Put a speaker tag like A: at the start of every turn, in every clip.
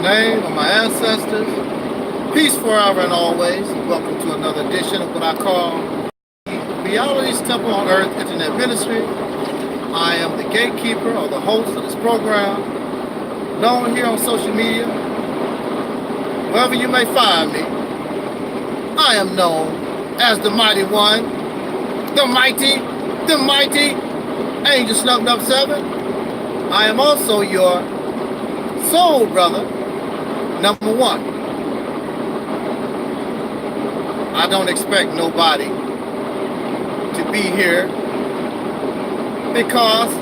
A: name of my ancestors. Peace forever and always. Welcome to another edition of what I call Reality's Temple on Earth Internet Ministry. I am the gatekeeper or the host of this program, known here on social media. Wherever you may find me, I am known as the Mighty One, the Mighty Angel Snubbed Up 7. I am also your soul brother, number one. I don't expect nobody to be here because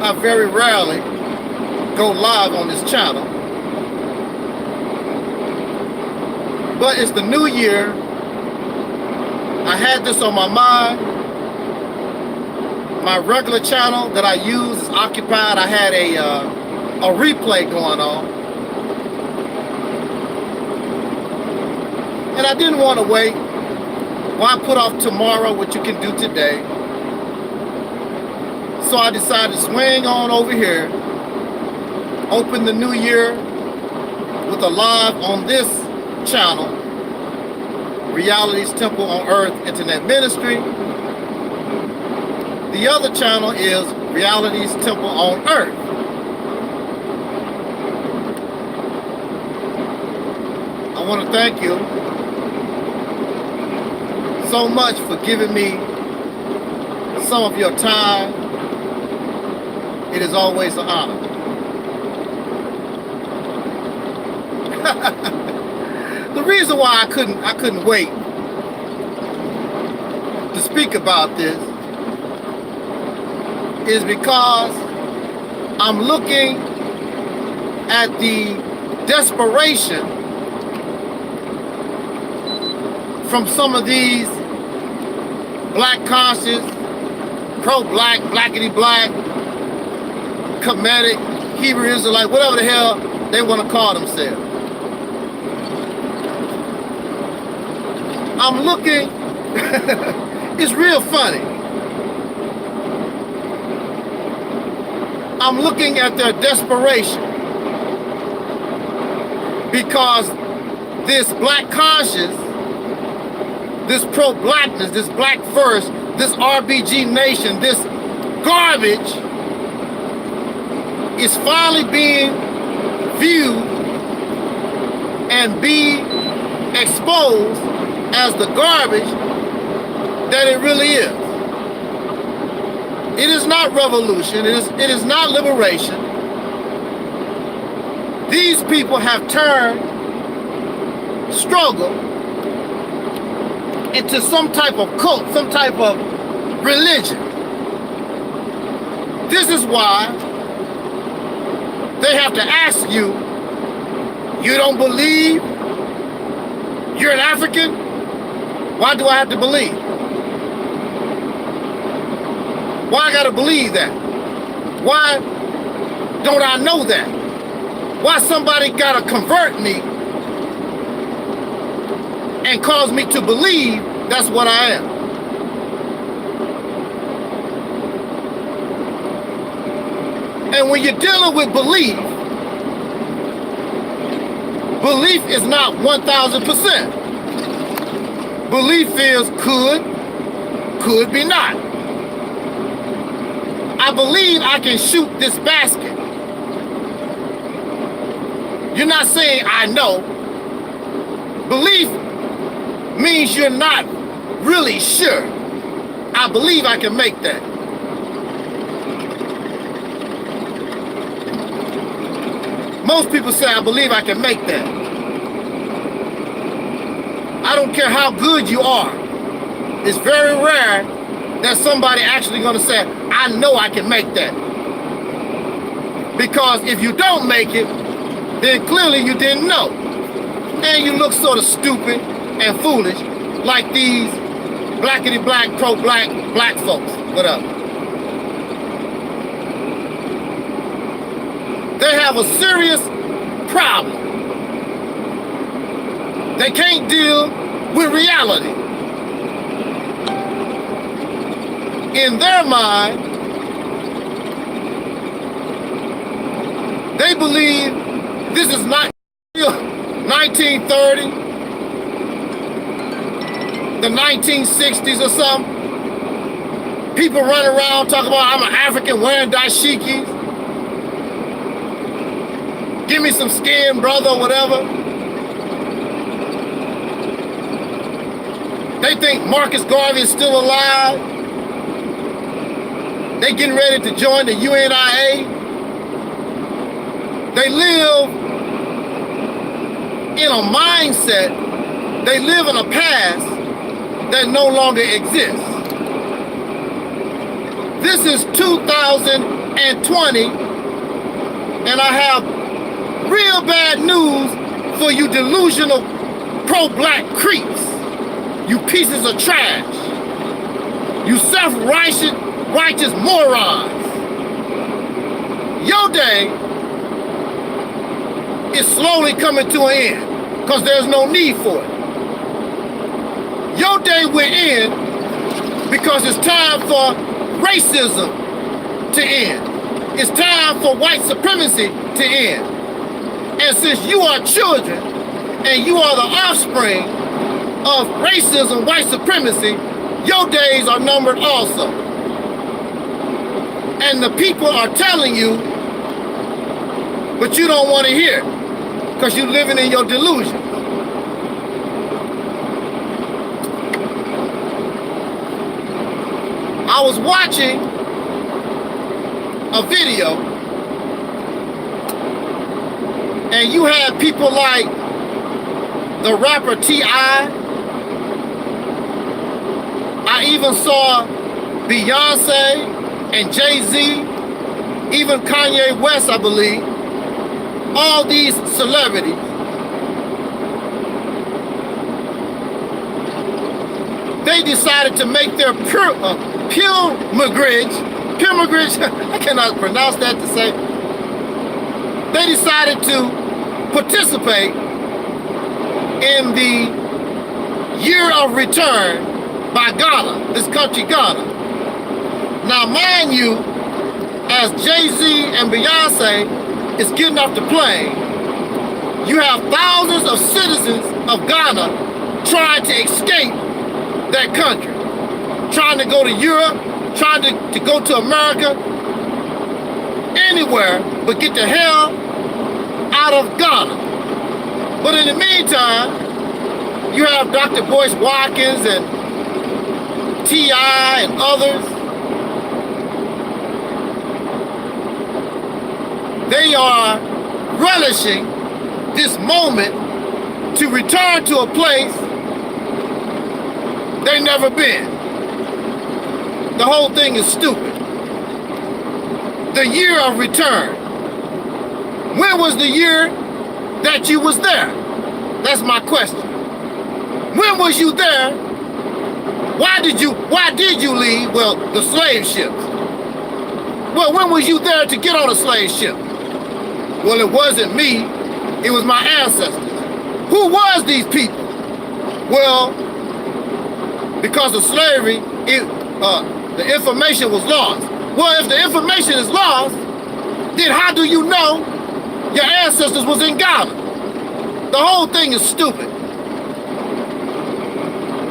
A: I very rarely go live on this channel. But it's the new year. I had this on my mind. My regular channel that I use is occupied. I had a replay going on. And I didn't want to wait. Why put off tomorrow what you can do today? So I decided to swing on over here, open the new year with a live on this channel, Reality's Temple on Earth Internet Ministry. The other channel is Reality's Temple on Earth. I want to thank you so much for giving me some of your time. It is always an honor. The reason why I couldn't wait to speak about this is because I'm looking at the desperation from some of these black conscious, pro-black, blackity-black, Kemetic, Hebrew Israelite, whatever the hell they want to call themselves. I'm looking, it's real funny. I'm looking at their desperation because this black conscience, this pro-blackness, this black first, this RBG nation, this garbage is finally being viewed and be exposed as the garbage that it really is. It is not revolution. It is not liberation. These people have turned struggle into some type of cult, some type of religion. This is why they have to ask you, you don't believe you're an African? Why do I have to believe? Why I gotta believe that? Why don't I know that? Why somebody gotta convert me and cause me to believe that's what I am? And when you're dealing with belief, belief is not 1,000%. Belief is could be not. I believe I can shoot this basket. You're not saying I know. Belief means you're not really sure. I believe I can make that. Most people say, I believe I can make that. I don't care how good you are. It's very rare that somebody actually gonna say, I know I can make that. Because if you don't make it, then clearly you didn't know. And you look sort of stupid and foolish like these blackity-black, pro-black, black folks, whatever. They have a serious problem. They can't deal with reality. In their mind, they believe This is not 1930, the 1960s or something. People run around talking about I'm an African wearing dashikis. Give me some skin, brother, or whatever. They think Marcus Garvey is still alive. They getting ready to join the UNIA. They live in a mindset, they live in a past that no longer exists. This is 2020, and I have real bad news for you delusional pro-black creeps. You pieces of trash. You self-righteous morons. Your day is slowly coming to an end because there's no need for it. Your day will end because it's time for racism to end. It's time for white supremacy to end. And since you are children and you are the offspring of racism, white supremacy, your days are numbered also. And the people are telling you, but you don't want to hear it because you're living in your delusion. I was watching a video and you had people like the rapper T.I. I even saw Beyonce and Jay-Z, even Kanye West, I believe. All these celebrities. They decided to make their pilgrimage, I cannot pronounce that to say. They decided to participate in the year of return by Ghana, this country Ghana. Now mind you, as Jay-Z and Beyonce is getting off the plane, you have thousands of citizens of Ghana trying to escape that country, trying to go to Europe, trying to go to America, anywhere but get the hell out of Ghana. But in the meantime, you have Dr. Boyce Watkins and T.I. and others. They are relishing this moment to return to a place they've never been. The whole thing is stupid. The year of return. When was the year that you was there? That's my question. When was you there? Why did you leave? Well, the slave ships. Well, when was you there to get on a slave ship? Well, it wasn't me, it was my ancestors. Who was these people? Well, because of slavery, the information was lost. Well, if the information is lost, then how do you know your ancestors was in Ghana? The whole thing is stupid.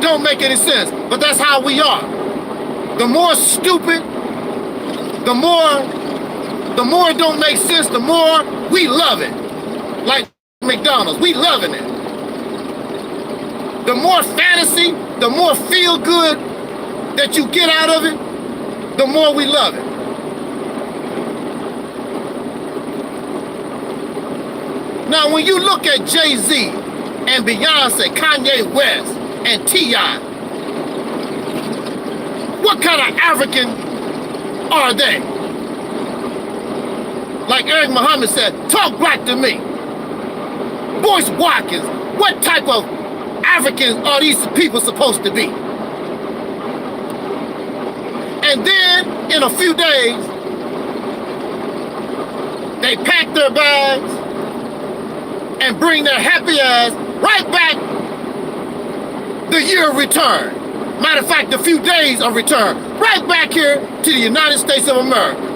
A: Don't make any sense, but that's how we are. The more stupid, the more it don't make sense, the more we love it. Like McDonald's, we loving it. The more fantasy, the more feel good that you get out of it, the more we love it. Now, when you look at Jay-Z and Beyonce, Kanye West, and T.I., what kind of African are they? Like Eric Muhammad said, talk black to me. Boyce Watkins, what type of Africans are these people supposed to be? And then, in a few days, they pack their bags and bring their happy ass right back the year of return. Matter of fact, a few days of return, right back here to the United States of America.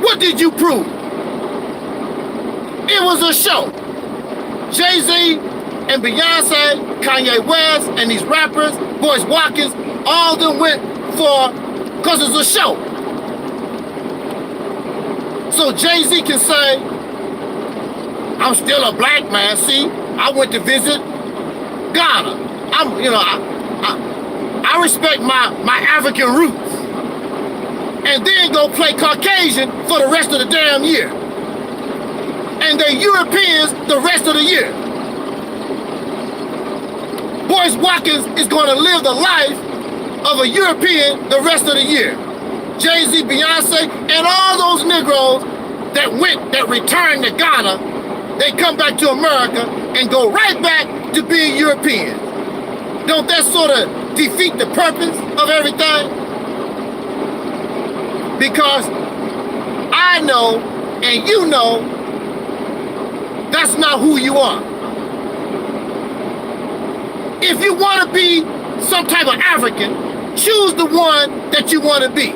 A: What did you prove? It was a show. Jay-Z and Beyonce, Kanye West, and these rappers, Boyce Watkins, all of them went for, because it's a show. So Jay-Z can say, I'm still a black man. See, I went to visit Ghana. I respect my African roots. And then go play Caucasian for the rest of the damn year. And they Europeans the rest of the year. Boyce Watkins is going to live the life of a European the rest of the year. Jay-Z, Beyonce, and all those Negroes that returned to Ghana, they come back to America and go right back to being Europeans. Don't that sort of defeat the purpose of everything? Because I know and you know that's not who you are. If you want to be some type of African, choose the one that you want to be.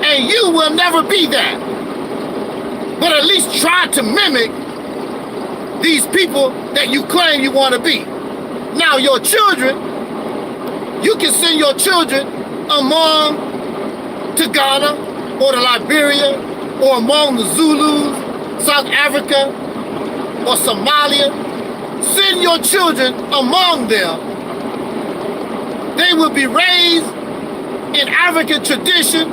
A: And you will never be that. But at least try to mimic these people that you claim you want to be. Now your children, you can send your children among to Ghana or to Liberia or among the Zulus, South Africa or Somalia. Send your children among them. They will be raised in African tradition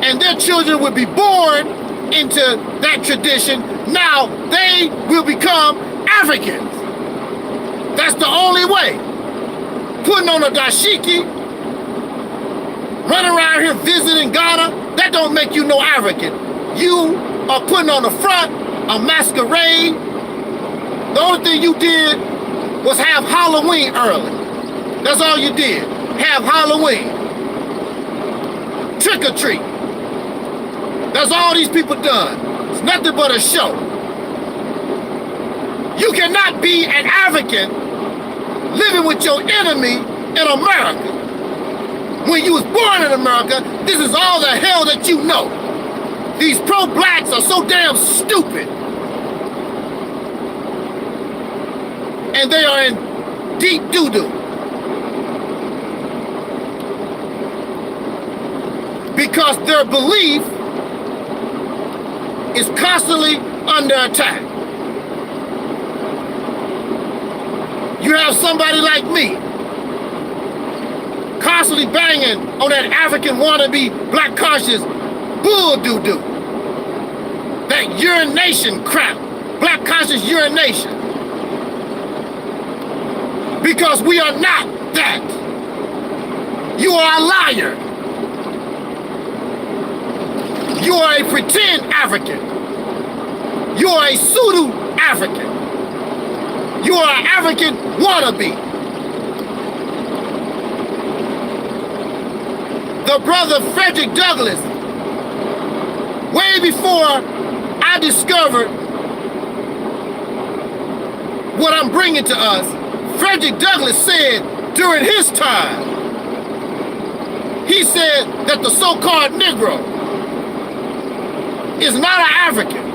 A: and their children will be born into that tradition. Now they will become Africans. That's the only way. Putting on a dashiki, running around here visiting Ghana, that don't make you no African. You are putting on the front a masquerade. The only thing you did was have Halloween early. That's all you did. Have Halloween. Trick or treat. That's all these people done. It's nothing but a show. You cannot be an African living with your enemy in America. When you was born in America, this is all the hell that you know. These pro-blacks are so damn stupid. And they are in deep doo-doo. Because their belief is constantly under attack. You have somebody like me constantly banging on that African wannabe black conscious bull doo-doo. That urination crap, black conscious urination. Because we are not that. You are a liar. You are a pretend African. You are a pseudo African. You are an African wannabe. The brother Frederick Douglass, way before I discovered what I'm bringing to us, Frederick Douglass said during his time, he said that the so-called Negro is not an African,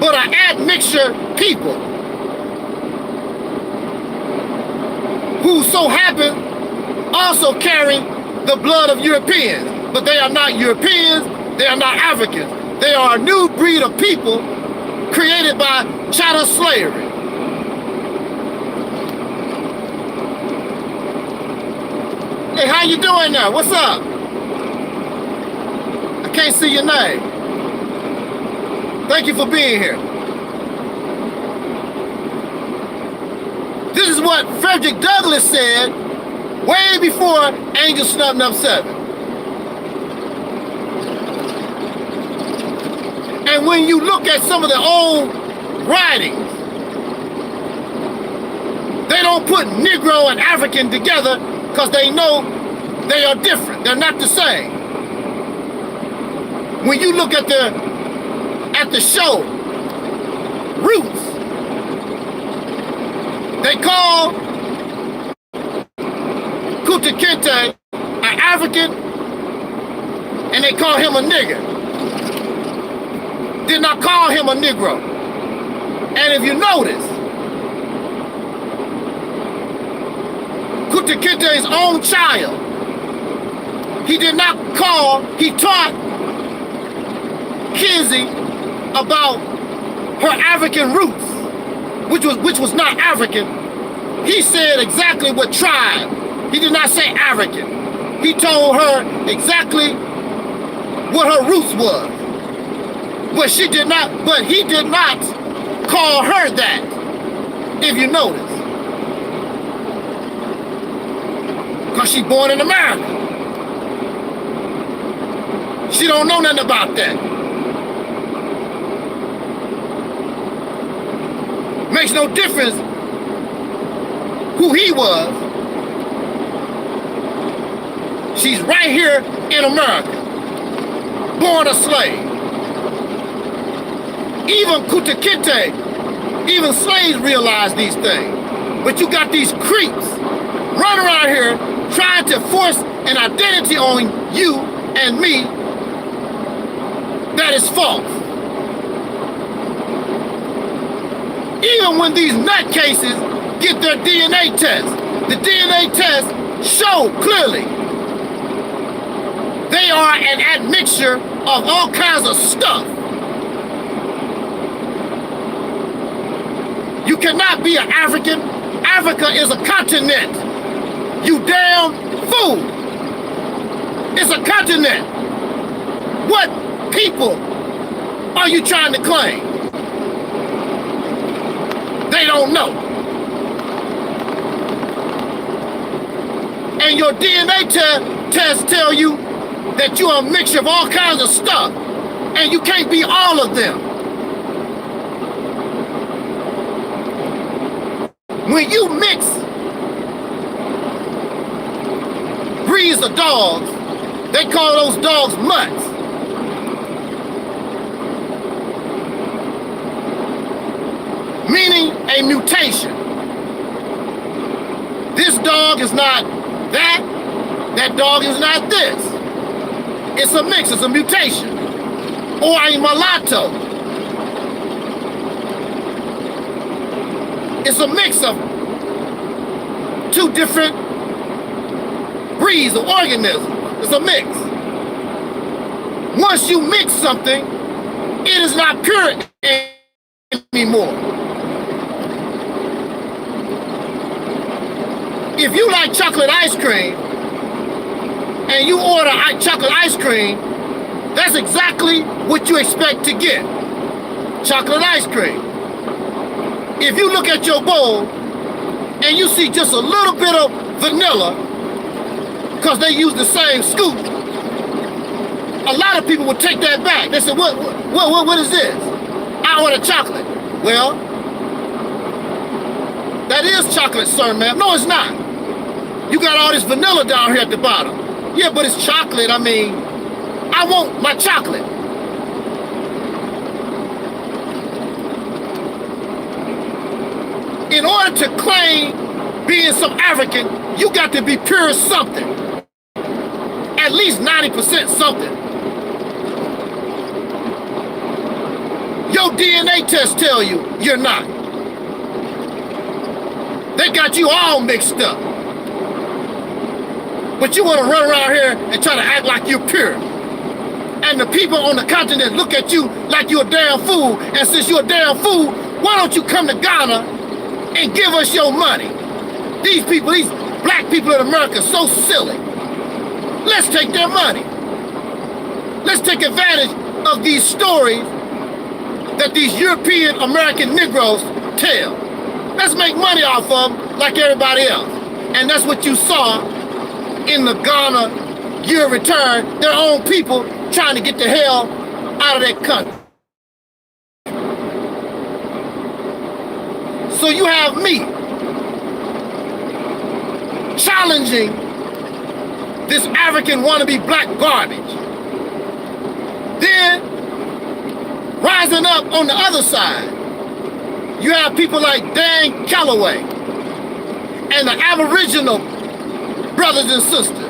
A: but an admixture people who so happen also carry the blood of Europeans, but they are not Europeans, they are not Africans. They are a new breed of people created by chattel slavery. Hey, how you doing now? What's up? I can't see your name. Thank you for being here. This is what Frederick Douglass said way before Angel Snub Nub 7. And when you look at some of the old writings, they don't put Negro and African together because they know they are different. They're not the same. When you look at the show, Roots, they call Kunta Kinte an African and they call him a nigger. Did not call him a Negro. And if you notice, Kunta Kinte's own child, he taught Kizzy about her African roots, which was not African. He said exactly what tribe. He did not say African. He told her exactly what her roots was. But he did not call her that, if you notice. Because she's born in America. She don't know nothing about that. Makes no difference who he was. She's right here in America, born a slave. Even Kunta Kinte, even slaves realize these things. But you got these creeps running around here trying to force an identity on you and me that is false. Even when these nutcases get their DNA test, the DNA test show clearly they are an admixture of all kinds of stuff. You cannot be an African. Africa is a continent. You damn fool. It's a continent. What people are you trying to claim? They don't know. And your DNA tests tell you that you're a mixture of all kinds of stuff, and you can't be all of them. When you mix breeds of dogs, they call those dogs mutts. Meaning a mutation. This dog is not that dog is not this. It's a mix, it's a mutation. Or a mulatto. It's a mix of two different breeds of organisms. It's a mix. Once you mix something, it is not pure anymore. If you like chocolate ice cream and you order chocolate ice cream, that's exactly what you expect to get. Chocolate ice cream. If you look at your bowl and you see just a little bit of vanilla, because they use the same scoop, a lot of people would take that back. They said, what is this? I order chocolate. Well, that is chocolate, sir, ma'am. No, it's not. You got all this vanilla down here at the bottom. Yeah, but it's chocolate. I mean, I want my chocolate. In order to claim being some African, you got to be pure something. At least 90% something. Your DNA tests tell you you're not. They got you all mixed up. But you want to run around here and try to act like you're pure. And the people on the continent look at you like you're a damn fool. And since you're a damn fool, why don't you come to Ghana and give us your money? These people, these black people in America are so silly. Let's take their money. Let's take advantage of these stories that these European American Negroes tell. Let's make money off of them like everybody else. And that's what you saw in the Ghana year of return, their own people trying to get the hell out of that country. So you have me challenging this African wannabe black garbage. Then, rising up on the other side, you have people like Dan Calloway and the Aboriginal brothers and sisters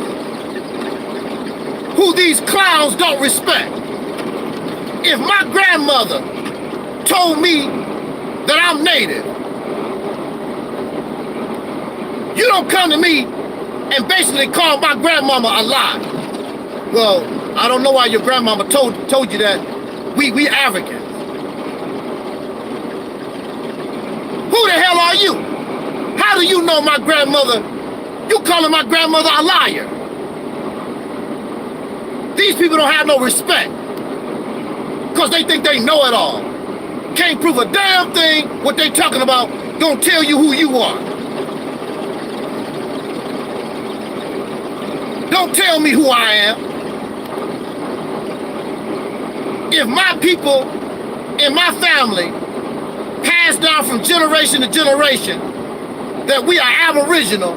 A: who these clowns don't respect. If my grandmother told me that I'm native, you don't come to me and basically call my grandmama a lie. Well, I don't know why your grandmama told you that. We Africans. Who the hell are you? How do you know my grandmother? You calling my grandmother a liar. These people don't have no respect because they think they know it all. Can't prove a damn thing what they talking about, gonna tell you who you are. Don't tell me who I am. If my people in my family passed down from generation to generation that we are Aboriginal,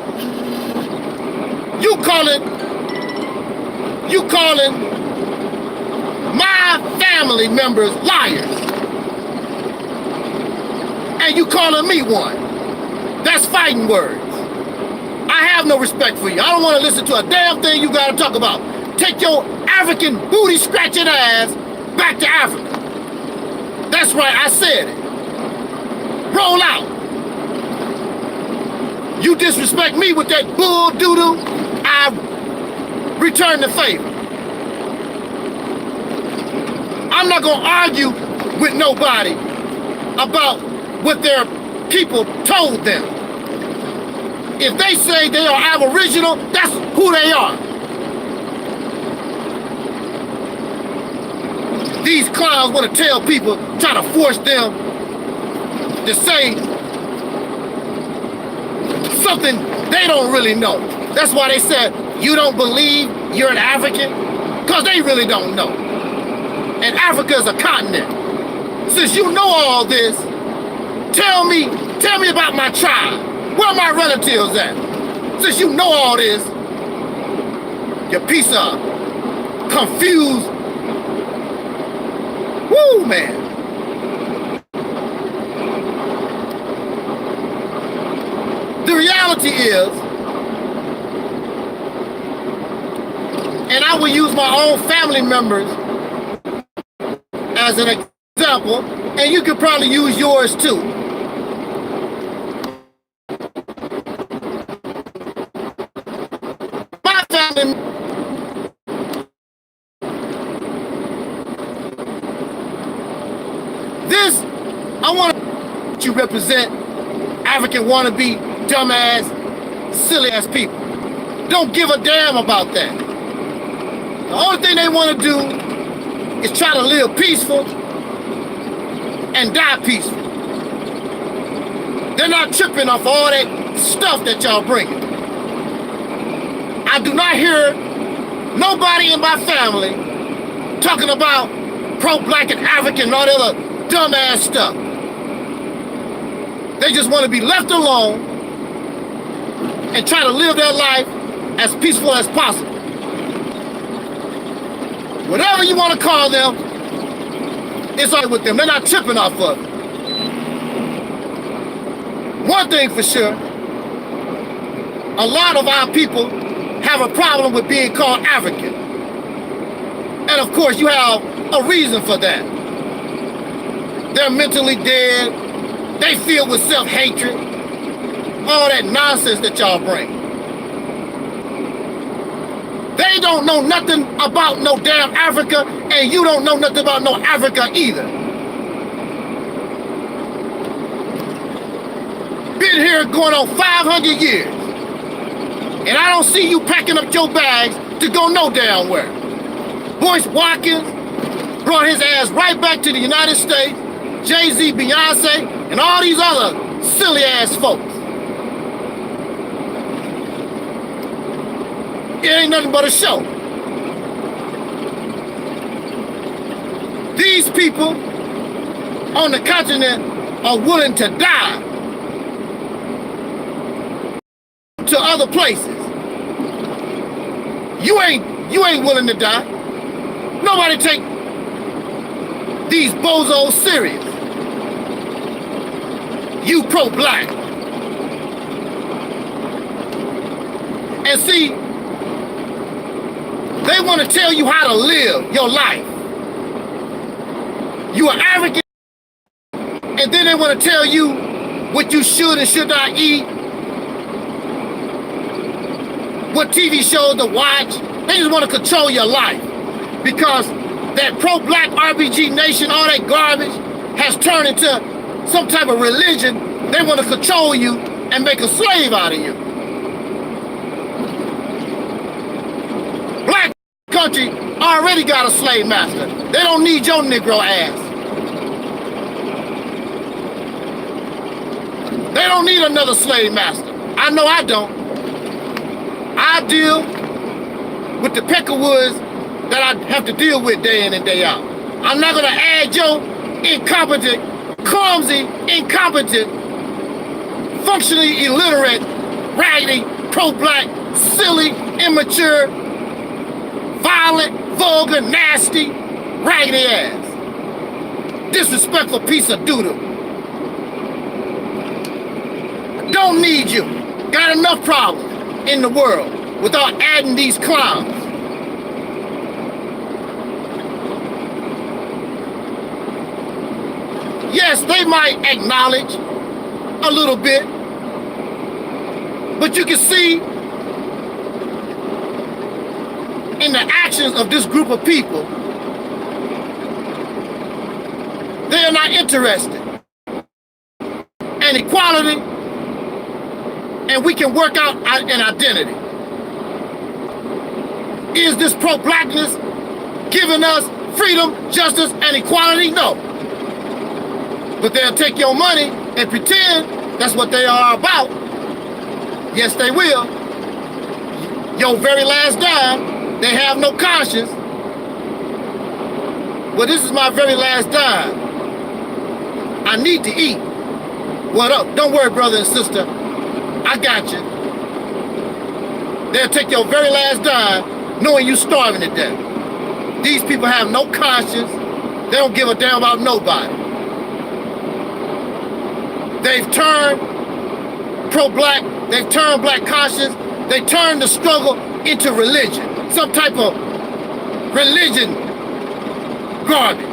A: you calling my family members liars. And you calling me one. That's fighting words. I have no respect for you. I don't want to listen to a damn thing you got to talk about. Take your African booty scratching ass back to Africa. That's right, I said it. Roll out. You disrespect me with that bull doo-doo, I return the favor. I'm not gonna argue with nobody about what their people told them. If they say they are Aboriginal, that's who they are. These clowns want to tell people, try to force them to say something they don't really know. That's why they said, you don't believe you're an African? Because they really don't know. And Africa is a continent. Since you know all this, tell me about my tribe. Where my relatives at? Since you know all this, you piece of confused. Woo, man. The reality is, and I will use my own family members as an example, and you could probably use yours too. My family, this, I want to represent African wannabe, dumbass, silly ass people. Don't give a damn about that. The only thing they want to do is try to live peaceful and die peaceful. They're not tripping off all that stuff that y'all bringing. I do not hear nobody in my family talking about pro-black and African and all that other dumbass stuff. They just want to be left alone and try to live their life as peaceful as possible. Whatever you want to call them, it's all right with them. They're not tripping off of it. One thing for sure, a lot of our people have a problem with being called African. And of course, you have a reason for that. They're mentally dead. They filled with self-hatred. All that nonsense that y'all bring. They don't know nothing about no damn Africa, and you don't know nothing about no Africa either. Been here going on 500 years. And I don't see you packing up your bags to go no damn where. Boyce Watkins brought his ass right back to the United States, Jay-Z, Beyonce, and all these other silly ass folks. It ain't nothing but a show. These people on the continent are willing to die to other places. You ain't willing to die. Nobody take these bozos serious. You pro-black. And see, They want to tell you how to live your life. You are African, and then they want to tell you what you should and should not eat, what TV shows to watch. They just want to control your life because that pro-black RBG nation, all that garbage, has turned into some type of religion. They want to control you and make a slave out of you. Black country already got a slave master. They don't need your Negro ass. They don't need another slave master. I know I don't. I deal with the peckerwoods that I have to deal with day in and day out. I'm not gonna add your incompetent, clumsy, incompetent, functionally illiterate, raggedy, pro-black, silly, immature, violent, vulgar, nasty, raggedy ass. Disrespectful piece of doodle. Don't need you. Got enough problems in the world without adding these clowns. Yes, they might acknowledge a little bit, but you can see in the actions of this group of people, they are not interested in equality, and we can work out an identity. Is this pro-blackness giving us freedom, justice, and equality? No. But they'll take your money and pretend that's what they are about. Yes, they will. Your very last dime, they have no conscience. Well, this is my very last dime. I need to eat. What up? Don't worry, brother and sister. I got you. They'll take your very last dime knowing you starving to death. These people have no conscience. They don't give a damn about nobody. They've turned pro-black, they've turned black conscience, they turned the struggle into religion, some type of religion garbage.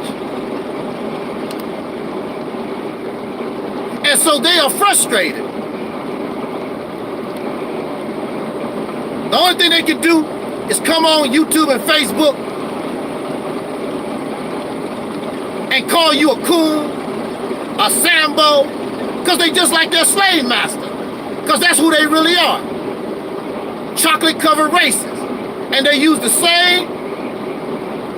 A: And so they are frustrated. The only thing they can do is come on YouTube and Facebook and call you a coon, a Sambo, because they just like their slave master. Because that's who they really are. Chocolate-covered racists. And they use the same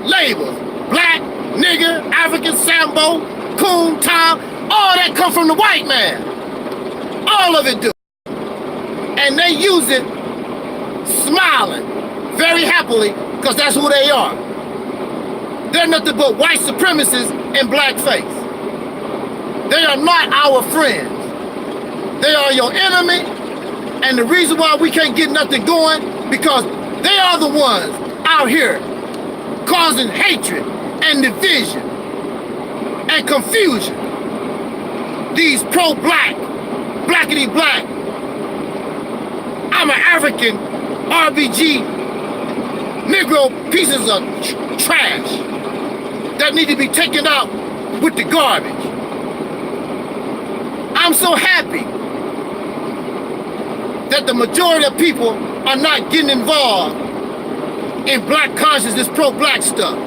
A: labels. Black, nigger, African, Sambo, coon, Tom, all that come from the white man. All of it do. And they use it smiling very happily because that's who they are. They're nothing but white supremacists in blackface. They are not our friends. They are your enemy, and the reason why we can't get nothing going, because they are the ones out here causing hatred and division and confusion. These pro-black, blackity-black, I'm an African, RBG, Negro pieces of trash that need to be taken out with the garbage. I'm so happy that the majority of people are not getting involved in black consciousness, pro-black stuff.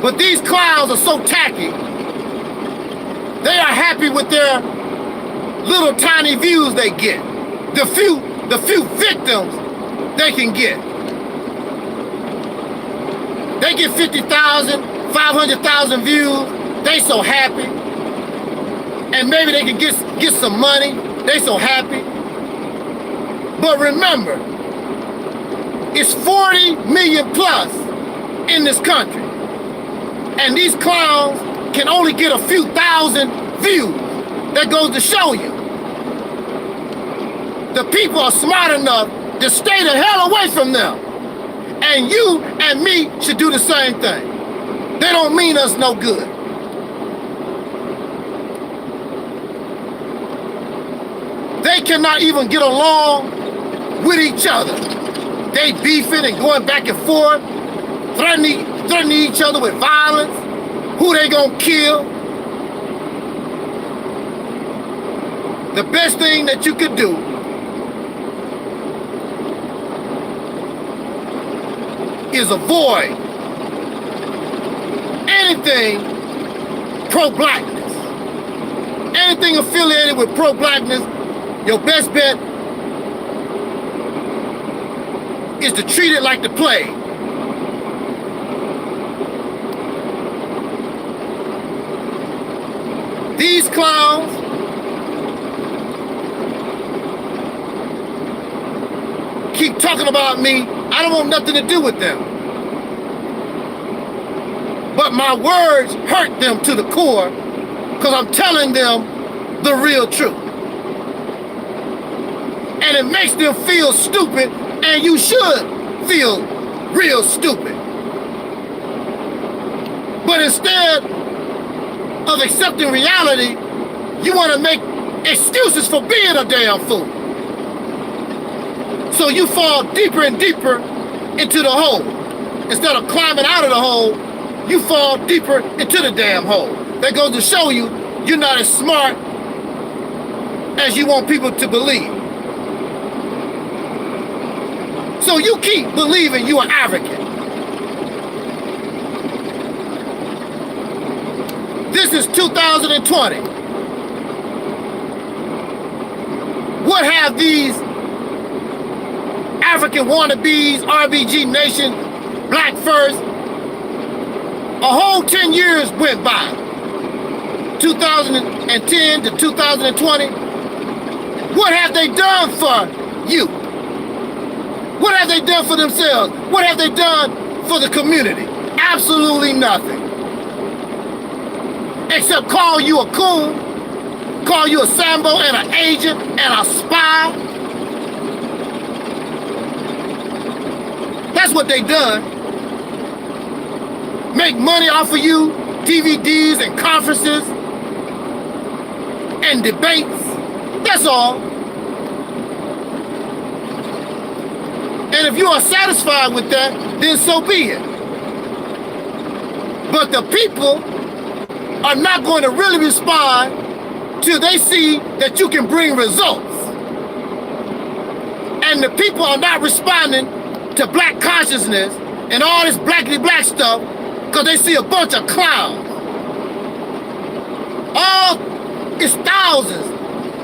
A: But these clowns are so tacky. They are happy with their little tiny views they get. The few victims they can get. They get 50,000, 500,000 views. They so happy. And maybe they can get some money. They so happy. But remember, it's 40 million plus in this country. And these clowns can only get a few thousand views. That goes to show you. The people are smart enough to stay the hell away from them. And you and me should do the same thing. They don't mean us no good. They they cannot even get along with each other. They beefing and going back and forth, threatening each other with violence, who they gonna kill. The best thing that you could do is avoid anything pro-blackness. Anything affiliated with pro-blackness, your best bet is to treat it like the plague. These clowns keep talking about me. I don't want nothing to do with them. But my words hurt them to the core because I'm telling them the real truth. And it makes them feel stupid, and you should feel real stupid. But instead of accepting reality, you want to make excuses for being a damn fool. So you fall deeper and deeper into the hole. Instead of climbing out of the hole, you fall deeper into the damn hole. That goes to show you you're not as smart as you want people to believe. So you keep believing you are African. This is 2020. What have these African wannabes, RBG Nation, Black First, a whole 10 years went by, 2010 to 2020. What have they done for you? What have they done for themselves? What have they done for the community? Absolutely nothing. Except call you a coon, call you a Sambo and an agent and a spy. That's what they done. Make money off of you, DVDs and conferences and debates. That's all. And if you are satisfied with that, then so be it. But the people are not going to really respond till they see that you can bring results. And the people are not responding to black consciousness and all this blackity black stuff because they see a bunch of clowns.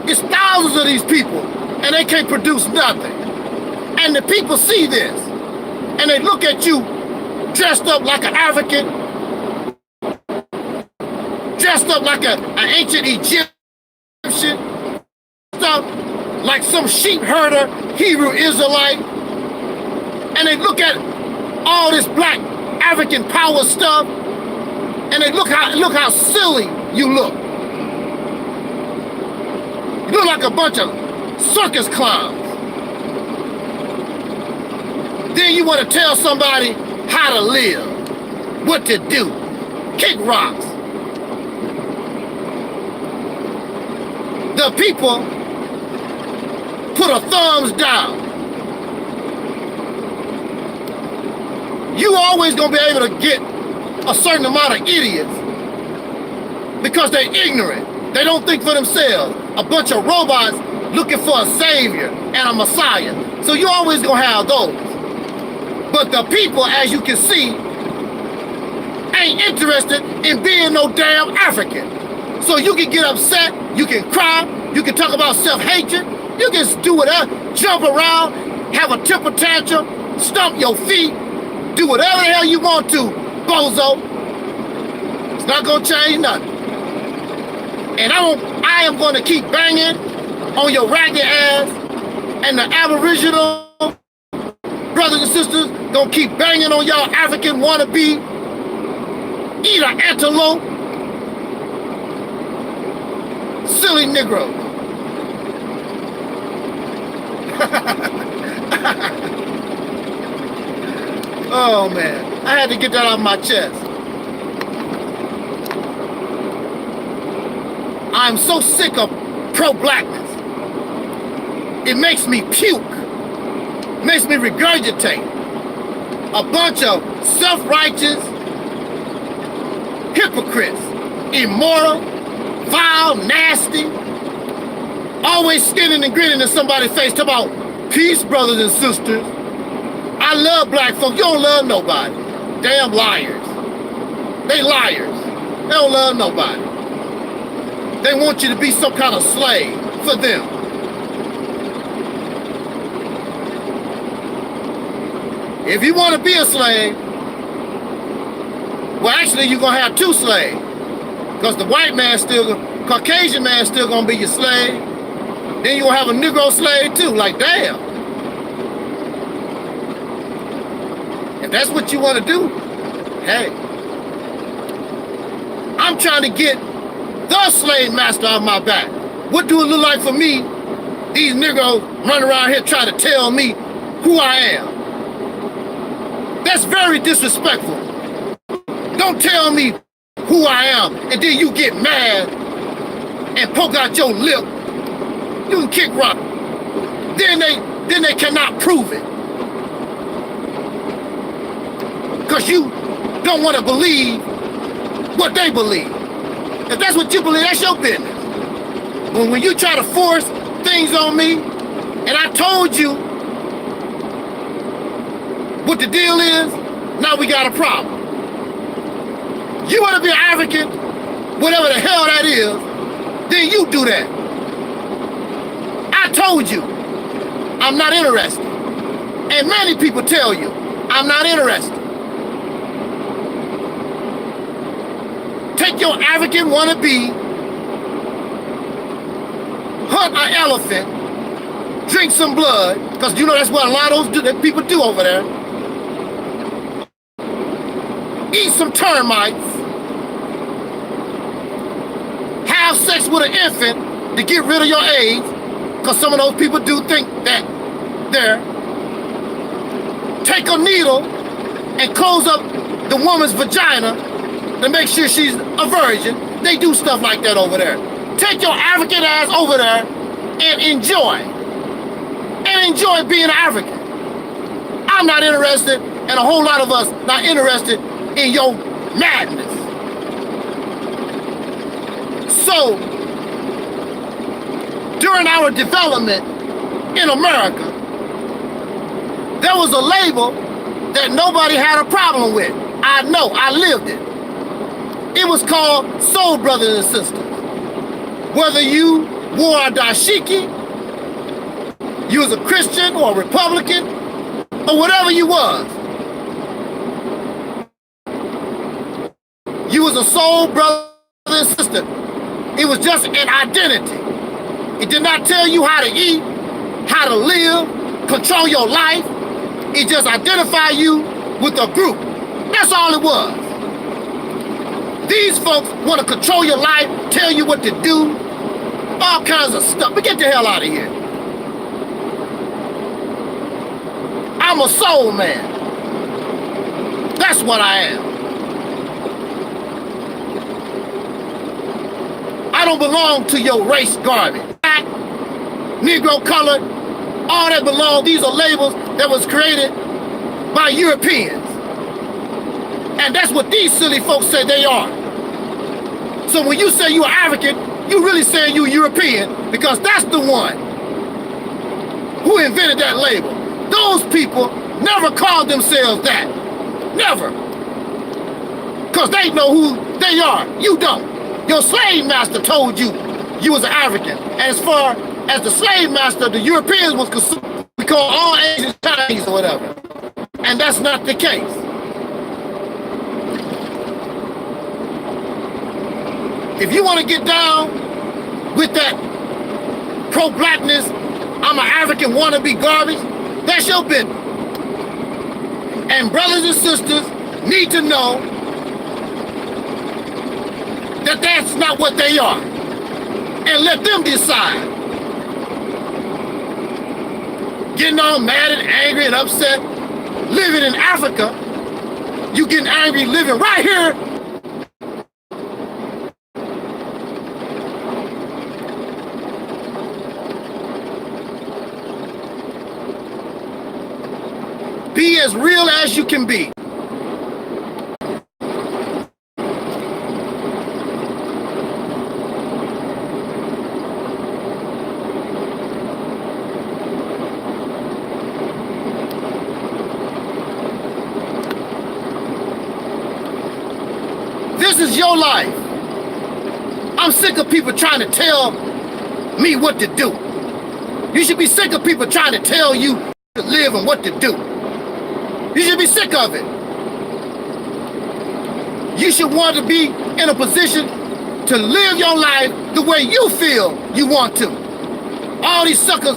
A: It's thousands of these people, and they can't produce nothing. And the people see this, and they look at you dressed up like an African, dressed up like an ancient Egyptian, dressed up like some sheep herder, Hebrew Israelite, and they look at all this black African power stuff, and they look how silly you look. You look like a bunch of circus clowns. Then you want to tell somebody how to live, what to do, kick rocks. The people put a thumbs down. You always gonna be able to get a certain amount of idiots because they're ignorant. They don't think for themselves. A bunch of robots looking for a savior and a messiah. So you always gonna have those. But the people, as you can see, ain't interested in being no damn African. So you can get upset, you can cry, you can talk about self-hatred, you can do whatever, jump around, have a temper tantrum, stomp your feet, do whatever the hell you want to, bozo. It's not gonna change nothing. And I am gonna keep banging on your ragged ass, and the Aboriginal brothers and sisters gonna keep banging on y'all African wannabe, eat an antelope, silly Negro. Oh man, I had to get that off my chest. I'm so sick of pro-blackness. it makes me puke, makes me regurgitate. A bunch of self-righteous hypocrites, immoral, vile, nasty, always skinning and grinning in somebody's face, talking about peace, brothers and sisters. I love black folk. You don't love nobody. Damn liars. They liars. They don't love nobody. They want you to be some kind of slave for them. If you want to be a slave, well, actually, you're going to have two slaves. Because the white man still, Caucasian man still going to be your slave. Then you're going to have a Negro slave too. Like, damn. If that's what you want to do, hey. I'm trying to get the slave master off my back. What do it look like for me? These Negroes run around here trying to tell me who I am. That's very disrespectful. Don't tell me who I am and then you get mad and poke out your lip. You can kick rock. Then they cannot prove it. Because you don't want to believe what they believe. If that's what you believe, that's your business. But when you try to force things on me, and I told you what the deal is, now we got a problem. You want to be an African, whatever the hell that is, then you do that. I told you, I'm not interested. And many people tell you, I'm not interested. Take your African wannabe, hunt an elephant, drink some blood, because you know that's what a lot of those people do over there. Eat some termites, have sex with an infant to get rid of your AIDS, because some of those people do think that there. Take a needle and close up the woman's vagina to make sure she's a virgin. They do stuff like that over there. Take your African ass over there and enjoy. And enjoy being African. I'm not interested, and a whole lot of us not interested in your madness. So, during our development in America, there was a label that nobody had a problem with. I know, I lived it. It was called soul brothers and sisters. Whether you wore a dashiki, you was a Christian or a Republican, or whatever you was, you was a soul brother and sister. It was just an identity. It did not tell you how to eat, how to live, control your life. It just identified you with a group. That's all it was. These folks want to control your life, tell you what to do, all kinds of stuff. But get the hell out of here. I'm a soul man. That's what I am. I don't belong to your race garbage. Black, Negro, colored, all that belong. These are labels that was created by Europeans. And that's what these silly folks say they are. So when you say you're African, you really saying you're European, because that's the one who invented that label. Those people never called themselves that. Never. Because they know who they are. You don't. Your slave master told you you was an African. And as far as the slave master, the Europeans was concerned, we call all Asians Chinese or whatever. And that's not the case. If you want to get down with that pro-blackness, I'm an African wannabe garbage, that's your business. And brothers and sisters need to know that that's not what they are. And let them decide. Getting all mad and angry and upset, living in Africa, you getting angry living right here. as real as you can be. This is your life. I'm sick of people trying to tell me what to do. You should be sick of people trying to tell you to live and what to do. You should be sick of it. You should want to be in a position to live your life the way you feel you want to. All these suckers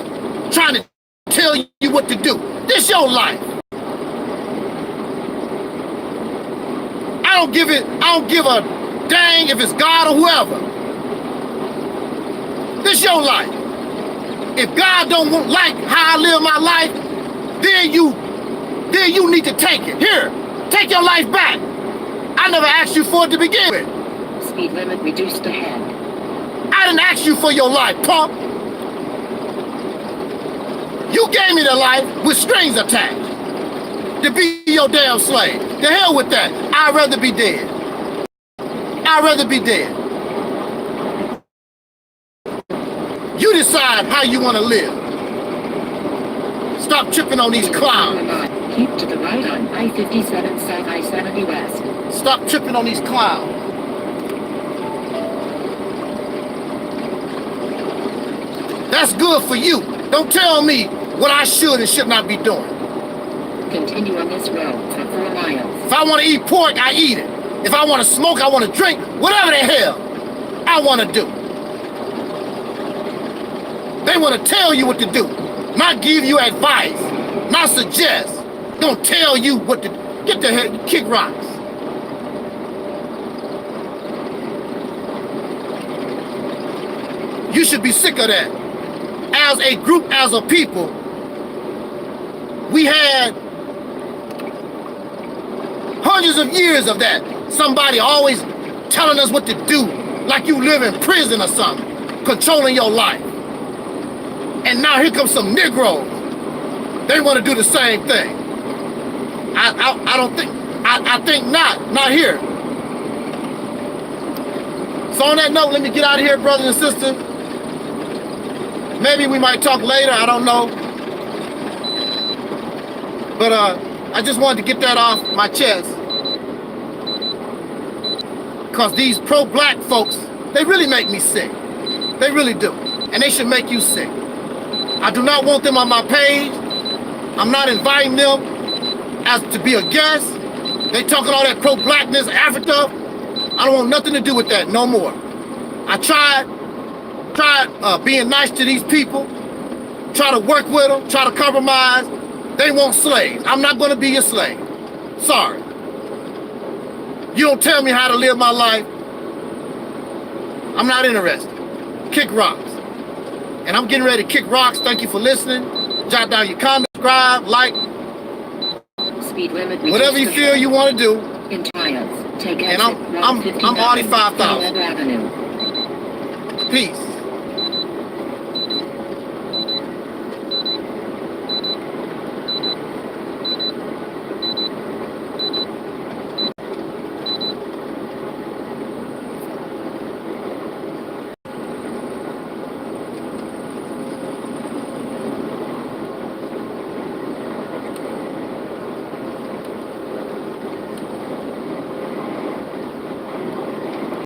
A: trying to tell you what to do. This your life. I don't give a dang if it's God or whoever. This your life. If God don't like how I live my life, then you need to take it. Here, take your life back. I never asked you for it to begin with.
B: Speed limit reduced ahead.
A: I didn't ask you for your life, punk. You gave me the life with strings attached to be your damn slave. The hell with that. I'd rather be dead. I'd rather be dead. You decide how you want to live. Stop tripping on these clowns.
B: Keep to the right on I-57 South I-70 West.
A: Stop tripping on these clowns. That's good for you. Don't tell me what I should and should not be doing.
B: Continue on this road for 4 miles.
A: If I want to eat pork, I eat it. If I want to smoke, I want to drink, whatever the hell I want to do. They want to tell you what to do, not give you advice, not suggest. Don't tell you what to do. Get the hell, kick rocks. You should be sick of that. As a group, as a people, we had hundreds of years of that. Somebody always telling us what to do, like you live in prison or something, controlling your life. And now here comes some Negroes. They want to do the same thing. I don't think, I think not here. So on that note, let me get out of here, brothers and sisters. Maybe we might talk later, I don't know. But I just wanted to get that off my chest. Because these pro-black folks, they really make me sick. They really do. And they should make you sick. I do not want them on my page. I'm not inviting them as to be a guest. They talking all that pro-blackness, Africa. I don't want nothing to do with that no more. I tried being nice to these people, try to work with them, try to compromise. They want slaves. I'm not going to be your slave. Sorry. You don't tell me how to live my life. I'm not interested. Kick rocks. And I'm getting ready to kick rocks. Thank you for listening. Jot down your comments, subscribe, like.
B: Speed limit.
A: Whatever you feel you want to do.
B: In trials. Take
A: and I'm already 5,000.
B: Avenue.
A: Peace.